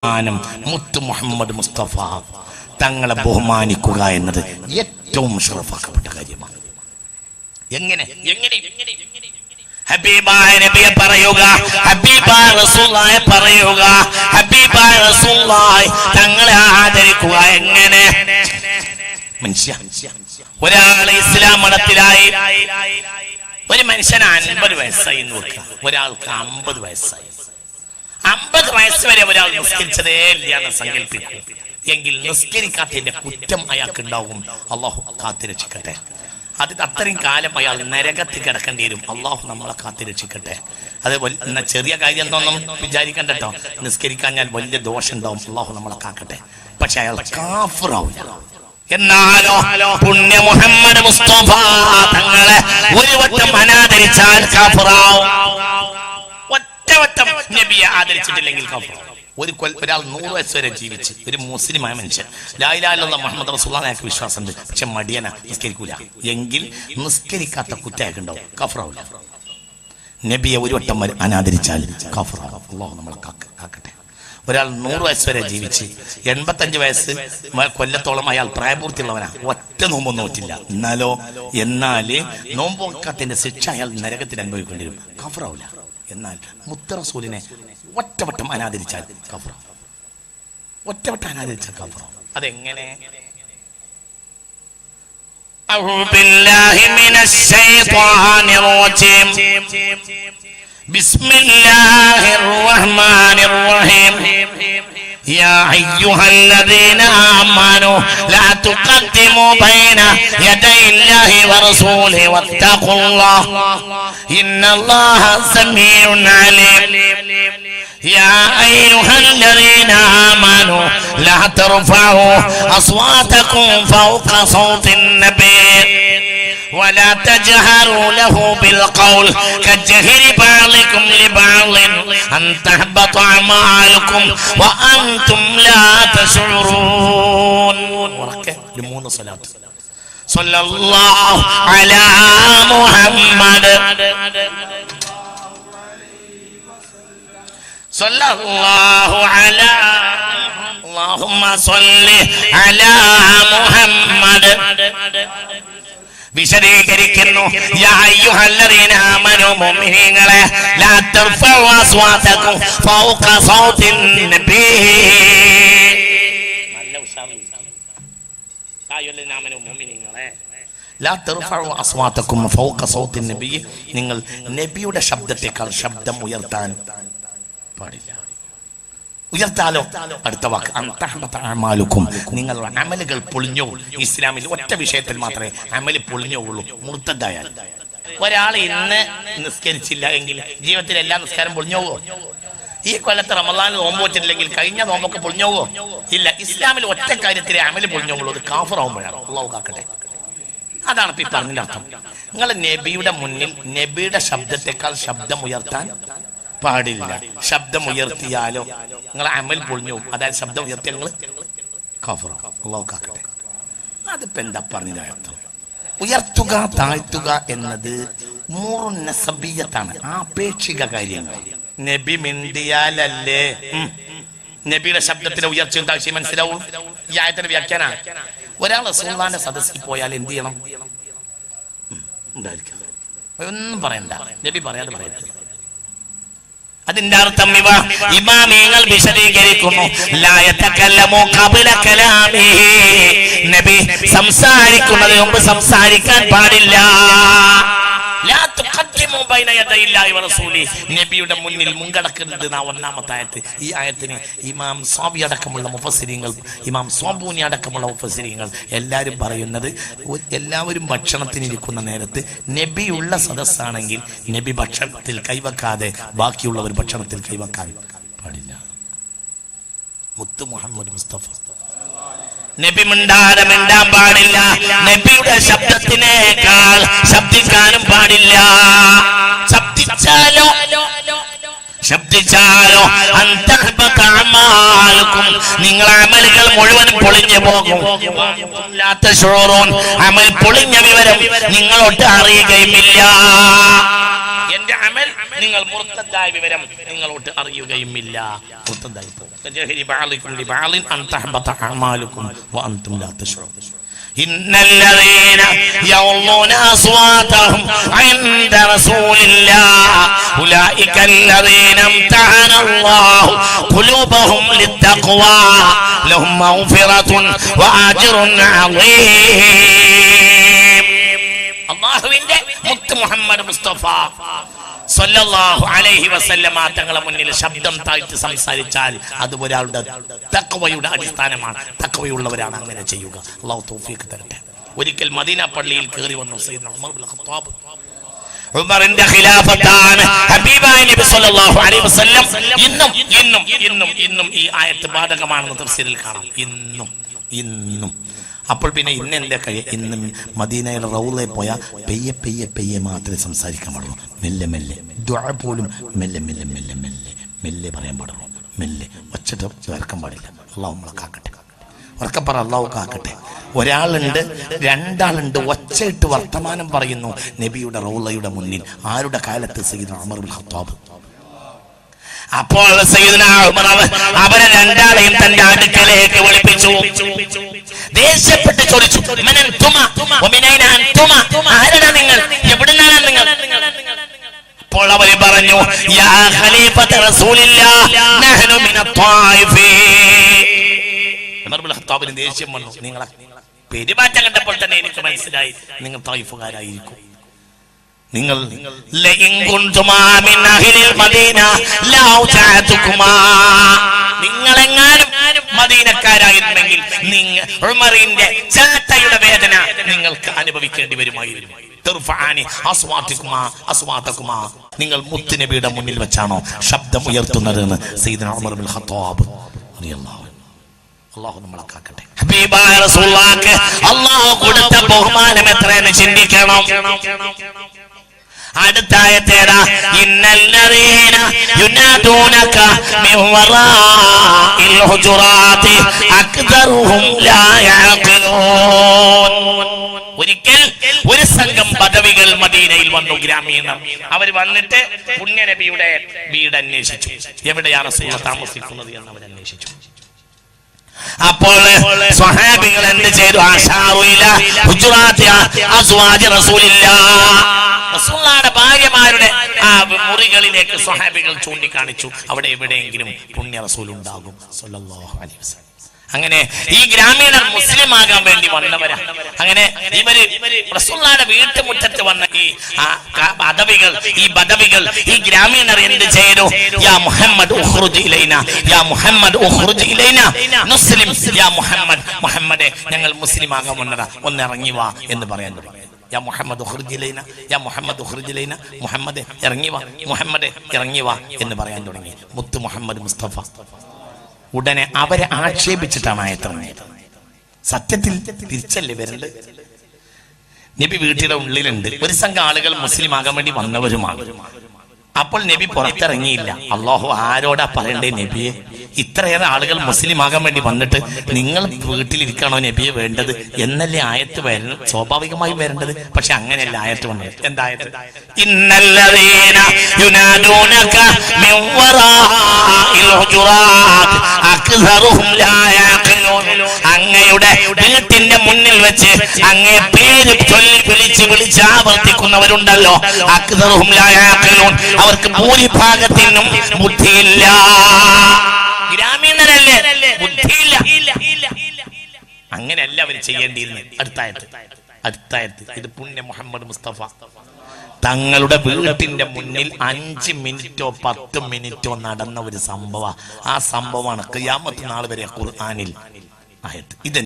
മുത്ത് മുഹമ്മദ് മുസ്തഫ തങ്ങളെ ബഹുമാനിക്കുക എന്നത് ഏറ്റവും ഷറഫാക്കപ്പെട്ട കാര്യമാണ്. എങ്ങനെ ഹബീബായ നബിയെ പറയുക, ഹബീബായ റസൂലുള്ളാഹിയെ പറയുക, ഹബീബായ റസൂലുള്ളാഹി തങ്ങളെ ആദരിക്കുക. എങ്ങനെ മനുഷ്യ ഒരാൾ ഇസ്ലാം മതത്തിലായി, ഒരു മനുഷ്യന് 50 വയസ്സായി എന്ന് വെക്കുക, ഒരാൾക്ക് 50 വയസ്സായി. 50 വയസ്സ് വരെ ഒരാൾ നിസ്കരിച്ചതേ ഇല്ല എന്ന് സങ്കല്പിക്കും എങ്കിൽ നിസ്കരിക്കാത്തതിന്റെ കുറ്റം അയാൾക്ക് ഉണ്ടാവും. അള്ളാഹു കാത്തിരക്ഷിക്കട്ടെ. അത് അത്രയും കാലം അയാൾ നരകത്തിൽ കിടക്കേണ്ടി വരും. അള്ളാഹു നമ്മളെ കാത്തിരക്ഷിക്കട്ടെ. അത് ചെറിയ കാര്യം എന്നൊന്നും വിചാരിക്കണ്ട കേട്ടോ. നിസ്കരിക്കാൻ ഞാൻ വലിയ ദോഷം ഉണ്ടാവും. അള്ളാഹു നമ്മളെ കാക്കട്ടെ. പക്ഷെ അയാൾ കാഫിറാവില്ല. എന്നാലോ പുണ്യ മുഹമ്മദ് മുസ്തഫ തങ്ങളെ ഒരു വട്ടം അനാദരിച്ചാൽ കാഫിറാവും. ഒറ്റവട്ടം നബിയെ ആദരിച്ചിട്ടില്ലെങ്കിൽ കാഫിറാവും. ഒരാൾ 100 വയസ്സ് വരെ ജീവിച്ച് ഒരു മുസ്ലിമായ മനുഷ്യൻ ലാ ഇലാഹ ഇല്ലല്ലാഹ് മുഹമ്മദ് റസൂലുള്ളാഹി അയാൾക്ക് വിശ്വാസമുണ്ട്, പക്ഷെ മടിയന, നിസ്കരിക്കൂല എങ്കിൽ നിസ്കരിക്കാത്ത കുറ്റയാൾക്ക് ഉണ്ടാവും, കാഫിറാവില്ല. നബിയെ ഒരു വട്ടം അനാദരിച്ചാൽ കാഫിറാവും. അല്ലാഹു നമ്മളെ കാക്കട്ടെ. ഒരാൾ 100 വയസ്സ് വരെ ജീവിച്ച് 85 വയസ്സ് കൊല്ലത്തോളം അയാൾ പ്രായപൂർത്തിയുള്ളവനാ, ഒറ്റ നോമ്പ് നോറ്റില്ല, എന്നാല് നോമ്പ് നോക്കാത്തതിന്റെ ശിക്ഷ അയാൾ നരകത്തിൽ അനുഭവിക്കേണ്ടി വരും, കാഫിറാവില്ല. എന്നാൽ മുത്ത് റസൂലിനെ ഒറ്റവട്ടം അനാദരിച്ചാൽ കാഫിറാവും. ഒറ്റവട്ടം അനാദരിച്ചാൽ കാഫിറാവും. അതെങ്ങനെ? ബിസ്മില്ലാഹിർ റഹ്മാനിർ റഹീം. يا أيها الذين آمنوا لا تقدموا بين يدي الله ورسوله واتقوا الله إن الله سميع عليم. يا أيها الذين آمنوا لا ترفعوا أصواتكم فوق صوت النبي ولا تجهروا له بالقول كجهر بعضكم لبعض أن تحبط أعمالكم وأنتم لا تشعرون. صلى الله على محمد صلى الله على اللهم صل على محمد. വിശദീകരിക്കുന്നു, യാ അയ്യുഹല്ലദീന ആമനൂ, മുഅ്മിനീങ്ങളെ, ലാ തർഫഉ അസ്വാതകും ഫൗക സൗതിൻ നബി. നല്ല ഉസാമി. യാ അയ്യുഹല്ലദീന ആമനൂ, മുഅ്മിനീങ്ങളെ, ലാ തർഫഉ അസ്വാതകും ഫൗക സൗതിൻ നബി. നിങ്ങൾ നബിയുടെ ശബ്ദത്തേക്കാൾ ശബ്ദം ഉയർത്താൻ പാടില്ല. ഉയർത്താലോ? അടുത്ത വാക്ക് അന്തഹബതഅമാലുക്കും, നിങ്ങളുടെ അമലുകൾ പൊളിഞ്ഞു. ഇസ്ലാമിൽ ഒറ്റ വിഷയത്തിൽ മാത്രമേ അമല് പൊളിഞ്ഞുള്ളൂ, മുർത്തദായാൽ. ഒരാൾ ഇന്ന് നിസ്കരിച്ചില്ല എങ്കിൽ ജീവിതത്തിൽ എല്ലാ നിസ്കാരം പൊളിഞ്ഞോവോ? ഈ കൊല്ലത്തെ റമളാനിൽ നോമ്പ് വെച്ചിട്ടില്ലെങ്കിൽ കഴിഞ്ഞ നോമ്പൊക്കെ പൊളിഞ്ഞോവോ? ഇല്ല. ഇസ്ലാമിൽ ഒറ്റ കാര്യത്തിലെ അമല് പൊളിഞ്ഞോളൂ, അത് കാഫിറാവുമ്പോഴാണ്. അല്ലാഹു കാക്കട്ടെ. അതാണ് ഇപ്പൊ പറഞ്ഞതിന്റെ അർത്ഥം. നിങ്ങൾ നബിയുടെ മുന്നിൽ നബിയുടെ ശബ്ദത്തെക്കാൾ ശബ്ദം ഉയർത്താൻ പാടില്ല. ശബ്ദം ഉയർത്തിയാലോ നിങ്ങളെ അമൽ പൊളിഞ്ഞു. അതായത് ശബ്ദം ഉയർത്തിയാൽ നിങ്ങൾ കാഫിറാവും. അല്ലാഹു കാക്കട്ടെ. അതിപ്പോ എന്താ പറഞ്ഞതിന്റെ അർത്ഥം? ഉയർത്തുക താഴ്ത്തുക എന്നത് നസബിയ്യത്താണ്, ആപേക്ഷിക കാര്യങ്ങൾ. നബി മിണ്ടിയാലല്ലേ നബിയുടെ ശബ്ദത്തിലെ ഉയർച്ചയും താഴ്ചയും മനസ്സിലാവും. ഈ ആയത്തിന്റെ വ്യാഖ്യാന, ഒരാൾ റസൂലുള്ളാഹിന്റെ സദസ്സിൽ പോയാൽ എന്ത് ചെയ്യണം? ഒന്നും പറയണ്ട, നബി പറയാതെ പറയരുത്. അതിന്റെ അർത്ഥം ഇമാമിങ്ങൾ വിശദീകരിക്കുന്നു, ലാ യതകല്ലമു ഖബല കലാമിഹി, നബി സംസാരിക്കുന്നതിന് മുമ്പ് സംസാരിക്കാൻ പാടില്ല. ലാ തുഖദ്ദിമു ബൈന യദയില്ലാഹി വറസൂലി, നബിയുടെ മുന്നിൽ മുൻകടക്കരുത്. ഒന്നാമത്തെ ആയത്ത്. ഈ ആയത്തിന് ഇമാം സ്വാബി അടക്കമുള്ള മുഫസ്സിരീങ്ങൾ, ഇമാം സ്വാബൂനി അടക്കമുള്ള മുഫസ്സിരീങ്ങൾ എല്ലാവരും പറയുന്നത്, എല്ലാവരും ഭക്ഷണത്തിനിരിക്കുന്ന നേരത്ത് നബിയുള്ള സദസ്സാണെങ്കിൽ നബി ഭക്ഷണത്തിൽ കൈവെക്കാതെ ബാക്കിയുള്ളവർ ഭക്ഷണത്തിൽ കൈവെക്കാൻ പാടില്ല. മുത്ത് മുഹമ്മദ് മുസ്തഫ നബി മിണ്ടാതെ മിണ്ടാൻ പാടില്ല. നബിയുടെ ശബ്ദത്തിനേക്കാൾ ശബ്ദിക്കാനും പാടില്ല. ശബ്ദിച്ചാലോ നിങ്ങളെ അമലുകൾ മുഴുവൻ പൊളിഞ്ഞു പോകും. അമൽ പൊളിഞ്ഞ വിവരം നിങ്ങളോട്ട് അറിയുകയുമില്ല. എന്റെ അമൽ നിങ്ങൾ മുർത്തദ്ദായ വിവരം നിങ്ങളോട്ട് അറിയുകയുമില്ല. മുർത്തദ്ദായി പോകും. إن الذين يغضون أصواتهم عند رسول الله أولئك الذين امتحن الله قلوبهم للتقوى لهم مغفرة وأجر عظيم. അല്ലാഹുവിന്റെ മുത്ത് മുഹമ്മദ് മുസ്തഫ സല്ലല്ലാഹു അലൈഹി വസല്ലമ തങ്ങളെ മുന്നിൽ ശബ്ദം താഴ്ത്തി സംസാരിച്ചാൽ അത് ഒരാളുടെ തഖ്വയുടെ അടിസ്ഥാനമാണ്. തഖ്വയുള്ളവരാണ് അങ്ങനെ ചെയ്യുക. അല്ലാഹു തൗഫീഖ് തരട്ടെ. ഒരിക്കൽ മദീന പള്ളിയിൽ കയറി വന്നു സയ്യിദ്ന ഉമർ ഇബ്നു ഖത്താബ്. ഉമറിന്റെ ഖിലാഫത്താണ് ഹബീബായ നബി സല്ലല്ലാഹു അലൈഹി വസല്ലം ഇന്നും ഈ ആയത്ത് ബാധകമാണെന്ന് തഫ്സീറിൽ കാണാം. ഇന്നും അപ്പോൾ പിന്നെ ഇന്ന് എന്താ കഴിയും? ഇന്ന് മദീനയുടെ റൗളയിൽ പോയാൽ പെയ്യെ മാത്രമേ സംസാരിക്കാൻ പാടുള്ളൂ. മെല്ലെ ദുആ പോലും മെല്ലെ പറയാൻ പാടുള്ളൂ. മെല്ലെ ഒച്ചട്ട് ചേർക്കാൻ പാടില്ല. അള്ളാഹു നമ്മളെ കാക്കട്ടെ. ഉറക്കപ്പറ അള്ളാഹു കാക്കട്ടെ. ഒരാളുണ്ട്, രണ്ടാളുണ്ട്, ഒച്ചയിട്ട് വർത്തമാനം പറയുന്നു നബിയുടെ റൗളയുടെ മുന്നിൽ. ആരുടെ കാലത്ത്? സയ്യിദ്ന ഉമർ ഇബ്നുൽ ഖത്താബ്. അപ്പോൾ സയ്യിദ്ന ഉമർ അവരെ രണ്ടാളെയും തന്റെ അടുക്കലേക്ക് വിളിപ്പിച്ചു. ദേഷ്യപ്പെട്ട് ചോദിച്ചു, ആരാണ് നിങ്ങൾ? എവിടുന്നാണ് നിങ്ങൾ? അപ്പോൾ അവർ പറഞ്ഞു, യാ ഖലീഫത റസൂലില്ലാഹ് നഹ്നു മിനത് ത്വായിഫീൻ. ഉമർ ഇബ്നുൽ ഖത്താബിന് ദേഷ്യം വന്നു. നിങ്ങളെ പെരുമാറ്റം കണ്ടപ്പോൾ തന്നെ എനിക്ക് മനസ്സിലായി നിങ്ങൾ ത്വായിഫുകാരായിരിക്കും. നിങ്ങൾ നിങ്ങളെങ്ങാനും മദീനക്കാരായിരുന്നെങ്കിൽ ഉമറിന്റെ ചാട്ടയുടെ വേദന നിങ്ങൾക്ക് അനുഭവിക്കേണ്ടി വരുമായിരുന്നു. നിങ്ങൾ മുത്തുനബിയുടെ മുന്നിൽ വെച്ചാണോ ശബ്ദം ഉയർത്തുന്നതെന്ന് സയ്യിദ്ന ഉമർ ഇബ്നുൽ ഖത്താബ് റളിയല്ലാഹു അൻഹു. അല്ലാഹു നമ്മളെ കാക്കട്ടെ. ഹബീബായ റസൂലുള്ളാഹിക്ക് അല്ലാഹു കൊടുത്ത ബഹുമാനം എത്രയെന്ന് ചിന്തിക്കണം. അടുത്ത ആയത്തേതാ? ഇന്നല്ലദീന യുനാദൂനക മിൻ വറാഇൽ ഹുജുറാതി അക്തറുഹും ലാ യഅഖിലൂൻ. ഒരിക്കൽ ഒരു സംഘം പദവികൾ മദീനയിൽ വന്നു, ഗ്രാമീണർ. അവർ വന്നിട്ട് പുണ്യനബിയുടെ വീട് അന്വേഷിച്ചു. എവിടെയാണ് റസൂൽ താമസിക്കുന്നത് എന്ന് അവർ അന്വേഷിച്ചു. അപ്പോൾ സ്വഹാബികൾ എന്ത് ചെയ്തു? റസൂലുള്ളാഹിയുടെ ഭാര്യമാരുടെ മുറികളിലേക്ക് സ്വഹാബികൾ ചൂണ്ടിക്കാണിച്ചു. അവിടെ എവിടെയെങ്കിലും പുണ്യ റസൂൽ ഉണ്ടാകും സ്വല്ലല്ലാഹു അലൈഹി വസല്ലം. അങ്ങനെ ഈ ഗ്രാമീണർ മുസ്ലിം ആകാൻ വേണ്ടി വന്നവരാ. അങ്ങനെ ഇവര് റസൂലുള്ളാഹിയുടെ വീട്ടുമുറ്റത്ത് വന്ന ഈ ബദവികൾ ഈ ഗ്രാമീണർ എന്ത് ചെയ്തു? യാ മുഹമ്മദ് ഉഖ്റുജ് ഇലൈനാ, യാ മുഹമ്മദ് ഉഖ്റുജ് ഇലൈനാ മുസ്ലിം, യാ മുഹമ്മദേ ഞങ്ങൾ മുസ്ലിം ആകാൻ വന്നതാ, ഒന്ന് ഇറങ്ങി വാ എന്ന് പറയാൻ തുടങ്ങി. യാ മുഹമ്മദ് ഉഖ്റുജ് ഇലൈനാ, യാ മുഹമ്മദ് ഉഖ്റുജ് ഇലൈനാ, മുഹമ്മദേ ഇറങ്ങി വാ, മുഹമ്മദേ ഇറങ്ങി വാ എന്ന് പറയാൻ തുടങ്ങി. മുത്ത് മുഹമ്മദ് മുസ്തഫ ഉടനെ അവരെ ആക്ഷേപിച്ചിട്ടാണ് ആയത്തിറങ്ങിയത്. സത്യത്തിൽ തിരിച്ചല്ലേ വരേണ്ടത്? നബി വീട്ടിലെ ഉള്ളിലുണ്ട്. ഒരു സംഘം ആളുകൾ മുസ്ലിം ആകാൻ വേണ്ടി വന്നവരുമാണ്. അപ്പോൾ നബി പുറത്തിറങ്ങിയില്ല. അല്ലാഹു ആരോടാ പറയണ്ടേ? നബിയെ, ഇത്രയേറെ ആളുകൾ മുസ്ലിം ആകാൻ വേണ്ടി വന്നിട്ട് നിങ്ങൾ വീട്ടിലിരിക്കണോ നബിയെ വേണ്ടത് എന്നല്ലേ ആയത്ത് വരണം, സ്വാഭാവികമായി വരേണ്ടത്. പക്ഷെ അങ്ങനെയല്ല ആയത്ത് വന്നത്. എന്തായത്? ഇന്നല്ലദീന യുനാദൂനക മിൻ വറാഇൽ ഹുജുറാത് അക്സറുഹും ലാ യഅഖിലൂൻ. അങ്ങയുടെ വീട്ടിന്റെ മുന്നിൽ വെച്ച് അങ്ങേ പേര് വിളിച്ച് ആവർത്തിക്കുന്നവരുണ്ടല്ലോ, അക്സറുഹും ലാ യഅഖിലൂൻ, അവർക്ക് ഭൂരിഭാഗത്തിനും ബുദ്ധിയില്ല. ഗ്രാമീണരല്ലേ, ബുദ്ധിയില്ല. അങ്ങനെയല്ല അവർ ചെയ്യേണ്ടിയിരുന്നത്. അടുത്തായത്ത് ഇത് പുണ്യ മുഹമ്മദ് മുസ്തഫ തങ്ങളുടെ വീട്ടിന്റെ മുന്നിൽ 5 മിനിറ്റോ 10 മിനിറ്റോ നടന്ന ഒരു സംഭവം. ആ സംഭവമാണ് ഖിയാമത്ത് നാൾ വരെ ഖുർആനിൽ ആയത്. ഇത്